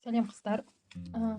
Сәлем қыздар.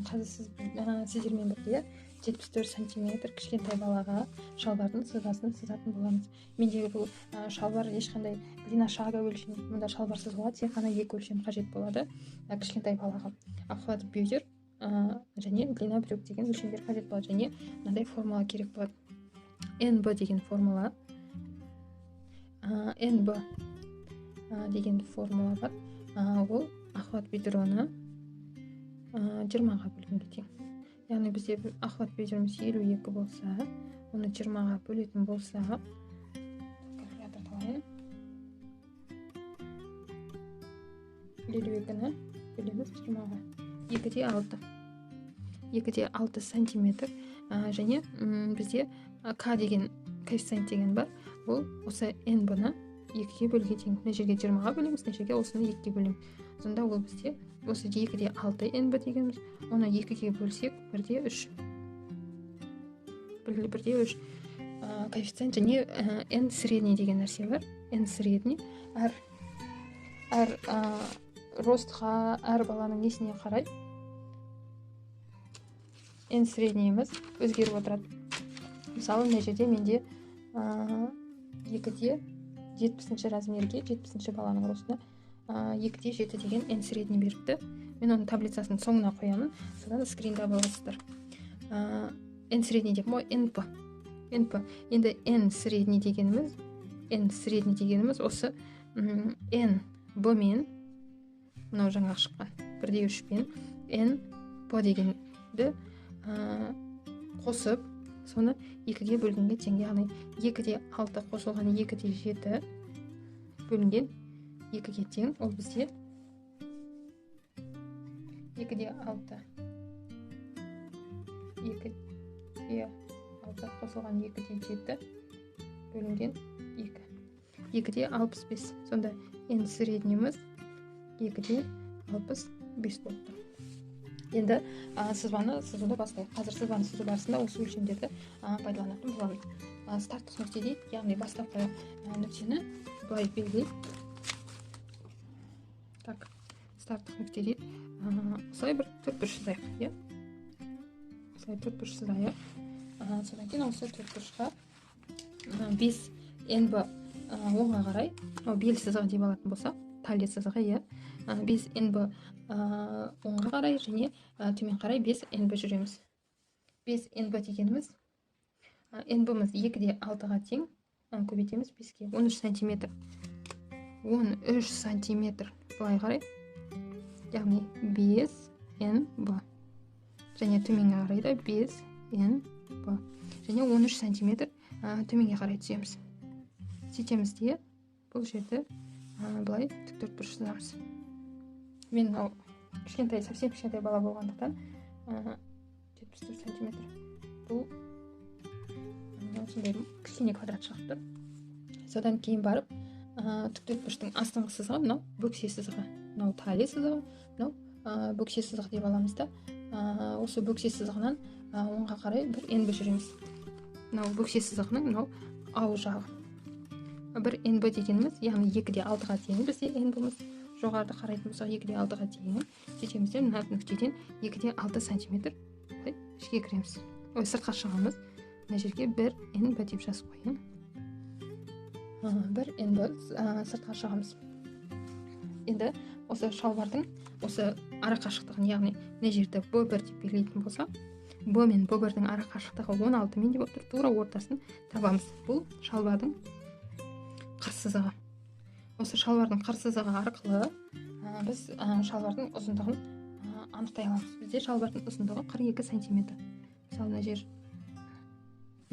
Қазір сіздермен бірге 74 сантиметр кішкентай балаға шалбардың сызбасын сызатын боламыз. Мендегі бұл шалбар ешқандай длина шага өлшем, мұнда шалбар сызуға тек қана 2 өлшем қажет болады. Кішкентай балаға охват бедер және длина брюк деген өлшемдер қажет болады, және мынандай формула керек болады. НБ деген формула, НБ деген формула бар. Ол охват бедроны 20-ға бөлгенге тең. Яғни бізде охват бедеріміз 52 болса, оны 20-ға бөлетін болса, калькулятор алайын. 52-ні бөлеміз 20-ға. 2-де 6. 2-де 6 сантиметр. Және бізде К деген коэффициент деген бар. Ол осы НБ-ні 2-ге бөлге тең. Мына жерге 20-ға бөлеміз, мына жерге осыны 2-ге бөлеміз. Сонда ол бізде осы 2-де 6 НБ дегеніміз, оны 2-ге бөлсек 1-де 3. 1-де 3 коэффициент, және N средний деген нәрсе бар. N средний әр ростқа, әр баланың несіне қарай N среднийіміз өзгеріп отырады. Мысалы, мына жерде менде 2-де 70-ші размерге, 70-ші баланың ростына 2-де 7 деген N средний беріпті. Мен оның таблицасын соңына қоямын, содан скринда боласыздар. N средний деп мой NP. Енді N средний дегеніміз осы N B мен мынау жаңа шыққан 1-де 3 пен N P дегенді қосып, соны 2-ге бөлгенге тең. Яғни 2-де 6 қосылған 2-де 7 бөлінген 2-ге тең. Ол бізде 2-де 6 қосылған 2-де 7 бөлінген 2. 2-де 65. Сонда N средніміз 2-де 65 болды. Енді сызбаны сызуды бастайық. Қазір сызбаны сызу барысында осы өлшемдерді пайдаланатын боламыз. Старттық нүкте дейді, яғни бастапқы нүктені былай белгілейік. Так, старттық нүкте дейді. Осылай бір төртбұрыш сызайық, иә? Осылай төртбұрыш сызайық. Содан кейін осы төртбұрышқа 5 НБ оңға қарай, бел сызығы деп алатын болсақ, талия сызығы, иә? 5 НБ оңға қарай және төмен қарай 5 НБ жүреміз. 5 НБ дегеніміз, НБ-міз 2-де 6-ға тең, көбейтеміз 5-ге. 13 сантиметр. 13 сантиметр былай қарай, яғни 5 НБ. Және төменге қарай да 5 НБ. Және 13 сантиметр төменге қарай түсеміз. Сөйтеміз де бұл жерді былай тік төртбұрыш сызамыз. Мен кішкентай, совсем кішкентай бала болғандықтан 74 сантиметр. Бұл кішкене квадрат шығып. Содан кейін барып тік төртбұрыштың астыңғы сызығы, мынау бөксе сызығы, мынау талия сызығы, мынау бөксе сызығы деп аламыз да. Осы бөксе сызығынан оңға қарай бір НБ жүреміз. Мынау бөксе сызығының мынау ау жағы. Бір НБ дегеніміз, яғни 2-де 6-ға тең бізде НБ-міз. Жоғарыда қарайтын болсақ 2-де 6-ға тең. Сөйтемізден мына нүктеден 2-де 6 сантиметр ішке кіреміз. Сыртқа шығамыз. Мына жерге 1 НБ деп жазып қойын. 1 НБ сыртқа шығамыз. Енді осы шалбардың осы ара қашықтығын, яғни мына жерді Б1 деп белгілейтін болсақ, Б мен Б1-дің ара қашықтығы 16 мен деп отыр, тура ортасын табамыз. Бұл шалбардың қыр сызығы. Осы шалбардың қыр сызығы арқылы біз шалбардың ұзындығын анықтай аламыз. Бізде шалбардың ұзындығы 42 сантиметр. Мысалы, мына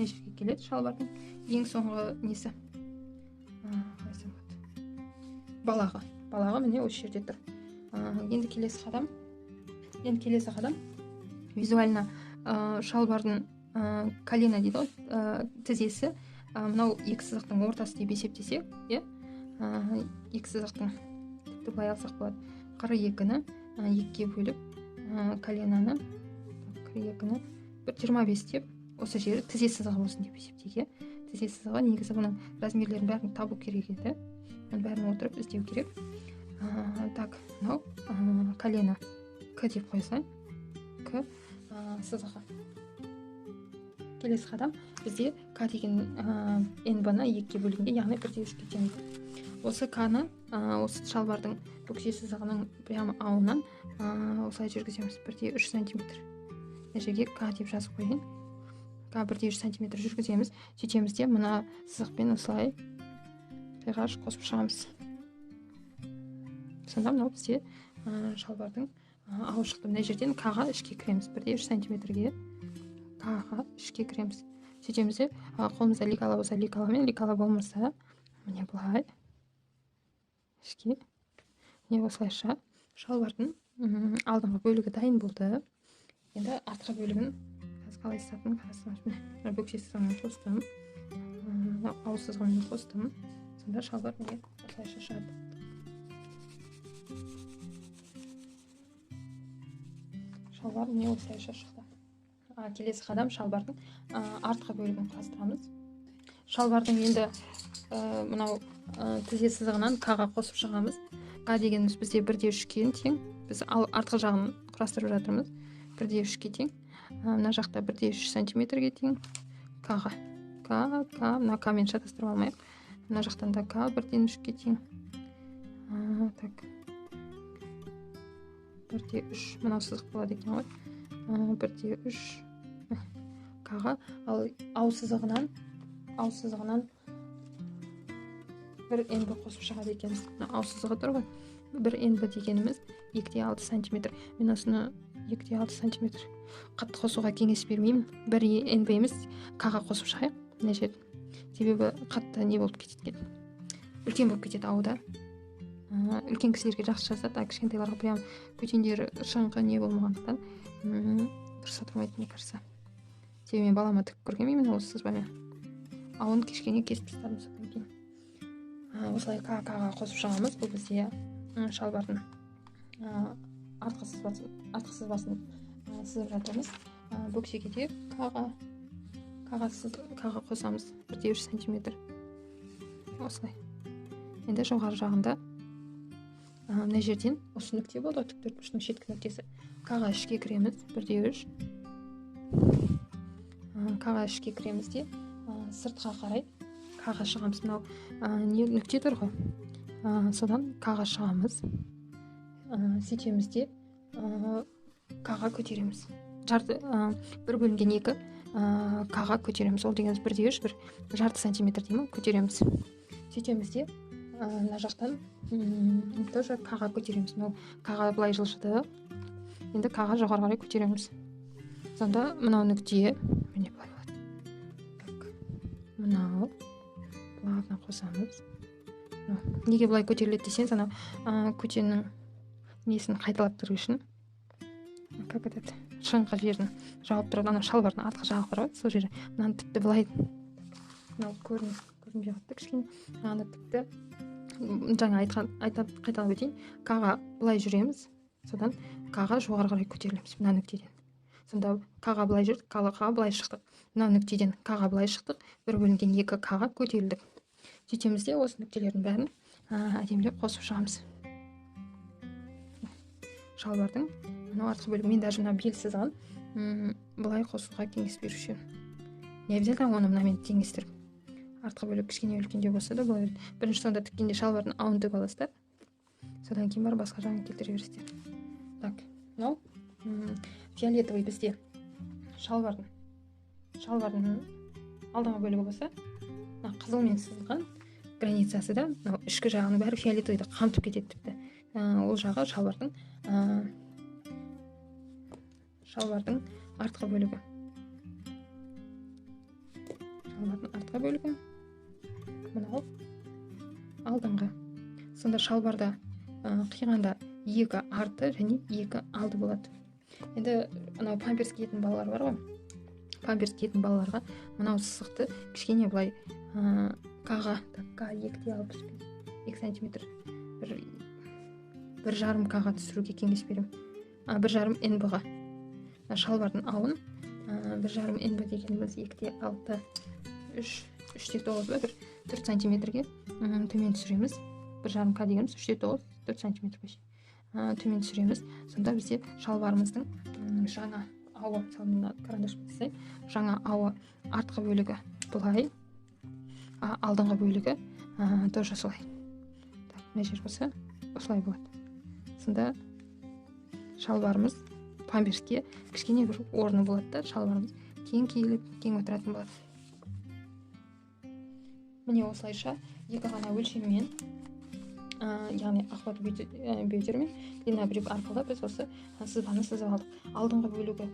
жерге келеді шалбардың ең соңғы несі. Балағы міне осы жерде тұр. Енді келесі қадам визуально шалбардың колено дейді ғой, тізесі, мынау екі сызықтың ортасы деп есептесек, иә? Екі сызықтың тіпті былай алсақ болады. 42-ні 2-ге бөліп, коленаны 42-ні 25 деп, осы жері тізе сызығы болсын деп есептейік. Тізе сызығы негізі бұның размерлерін бәрін табу керек еді. Бәрін отырып іздеу керек. Так, мынау колено К к деп қойсаң, к сызығы. Келесі қадам бізде к деген нб-ны 2-ге бөлгенде, яғни 1/3-ке тең. Осы к-ны осы шалбардың бүкше сызығының прямо ауынан осылай жүргіземіз. 1/3 см. Мына жерге к деп жазып қойайын. К 1/3 см жүргіземіз. Сөйтеміз де мына сызықпен осылай қиғаш қосып шығамыз. Сонда мынау бізде шалбардың ауы шықты. Мына жерден к-ға ішке кіреміз. 1/3 см-ге к-ға ішке кіреміз. Сөйтеміз де қолымызда ликала болса ликаламен, ликала болмаса міне былай ішке. Міне осылайша шалбардың алдыңғы бөлігі дайын болды. Енді артқы бөлігін қалай сызатынын қарастырамыз. Міне бүкше сызығын қостым. Ауы сызығын қостым. Сонда шалбар міне осылайша шығады. Шалбар міне осылайша шықты. Келесі қадам шалбардың артқы бөлігін құрастырамыз. Шалбардың енді мынау тізе сызығынан к-ға қосып шығамыз. К дегеніміз бізде 1/3-ке тең. Біз артқы жағын құрастырып жатырмыз. 1/3-ке тең. Мына жақта 1/3 см-ге тең. К-ға. К, мына к-мен шатастырып алмайық. Мына жақтан да к 1/3-ге тең. Так. 1/3 мынау сызық болады екен ғой. 1/3 к-ға, ал ауы сызығынан бір нб қосып шығады екенбіз. Ауы сызығы тұр ғой. Бір нб дегеніміз 2/6 см. Мен осыны 2/6 см қатты қосуға кеңес бермеймін. Бір нб емес к-ға қосып шығайық. Мына жерде. Себебі қатты не болып кетеді. Үлкен болып кетеді ауыда. Үлкен кісілерге жақсы жазады, кішкентайларға прям көтендері шыңқы не болмағандықтан дұрыс отырмайды, мне кажется. Себебі мен балама тік көргенмін осы сызбамен. Ауын кішкене кесіп тастадым содан кейін. Осылай к-ға қосып шығамыз. Бұл бізде шалбардың артқы сызбасын сызып жатырмыз. Бөксеге де к-ға қосамыз. 1/3 см. Осылай. Енді жоғары жағында мына жерден осы нүкте болды, тіктөртбұрыштың шеткі нүктесі. К-ға ішке кіреміз. 1/3. К-ға ішке кіреміз де сыртқа қарай к-ға шығамыз. Мынау нүкте тұр ғой. Содан к-ға шығамыз. Сөйтеміз де к-ға көтереміз. Бір бөлінген 2 к-ға көтереміз. Ол дегеніміз 1/3, бір жарты сантиметр деймін, көтереміз. Сөйтеміз де мына жақтан тоже к-ға көтереміз. К-ға былай жылжыды. Енді к-ға жоғары қарай көтереміз. Сонда мынау нүкте міне былай болады. Мынау плавно қосамыз. Неге былай көтеріледі десеңіз, анау көтеннің несін қайталап тұру үшін. Как этот шыңқы жерін жауып тұрады. Анау шалбардың артқы жағы бар ғой, сол жері. Мынаны тіпті былай мынау көрінбей қалды кішкене. Мынаны тіпті жаңа қайталап өтейін. К-ға былай жүреміз. Содан к-ға жоғары қарай көтерілеміз мына нүктеден. Сонда к-ға былай жүрдік, к-ға былай шықтық. Мына нүктеден к-ға былай шықтық. Бір бөлінген 2 к-ға көтерілдік. Сөйтеміз де осы нүктелердің бәрін әдемілеп қосып шығамыз. Шалбардың мынау артқы бөлігі. Мен даже мына бел сызығын былай қосуға кеңес беруші. Не обязательно оны мынамен теңестіріп. Артқы бөлік кішкене үлкендеу болса да былай. Бірінші сонда тіккенде шалбардың ауын тігіп аласыздар. Содан кейін бар басқа жағын келтіре бересіздер. Так, мынау фиолетовый бізде шалбардың алдыңғы бөлігі болса, қызылмен сызылған границасы да ішкі жағының бәрі фиолетовыйды қамтып кетеді тіпті. Ол жағы шалбардың артқы бөлігі. Шалбардың артқы бөлігі мынау алдыңғы. Сонда шалбарда қиғанда 2 арты және 2 алды болады. Енді мынау памперс киетін балалар бар ғой. Памперс киетін балаларға мынау сызықты кішкене былай к-ға, К2,65 см, бір жарым к-ға түсіруге кеңес беремін. Бір жарым нб-ға. Шалбардың ауын бір жарым нб дегеніміз 2,6, 3,9 4 сантиметрге төмен түсіреміз. Бір жарым к дегеніміз 3,9, 4 сантиметр. төмен түсіреміз. Сонда бізде шалбарымыздың жаңа ауы, мына карандашпен жасайын, жаңа ауы артқы бөлігі былай, алдыңғы бөлігі тоже солай. Так, мына жер болса осылай болады. Сонда шалбарымыз памперске кішкене бір орны болады да, шалбарымыз кең киіліп, кең отыратын болады. Міне осылайша екі ғана өлшеммен, яғни охват бедер мен длина брюк арқылы біз осы сызбаны сызып алдық. Алдыңғы бөлігі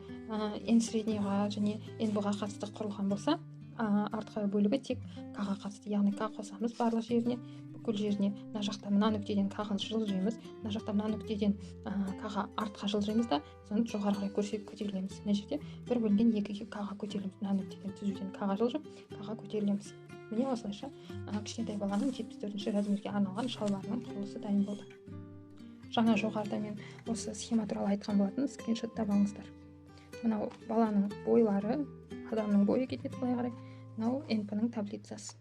ен среднийға және ен бұға қатысты құрылған болса, артқы бөлігі тек к-ға қатысты, яғни к қосамыз барлық жеріне, бүкіл жеріне. Мына жақта мына нүктеден к-ға жылжимыз, мына жақта мына нүктеден к-ға артқа жылжимыз да, соны жоғарыға көтерілеміз. Мына жерде бір бөлінген екіге к-ға көтерілеміз. Мына нүктеден түзуден к-ға жылжып, к-ға көтерілеміз. Міне осылайша кішкентай баланың 74-ші размерге арналған шалбарының құрылысы дайын болды. Жаңа жоғарыда мен осы схема туралы айтқан болатын, скриншоттап алыңыздар. Мынау баланың бойлары, адамның бойы кетеді былай қарай. Мынау НП-ның таблицасы.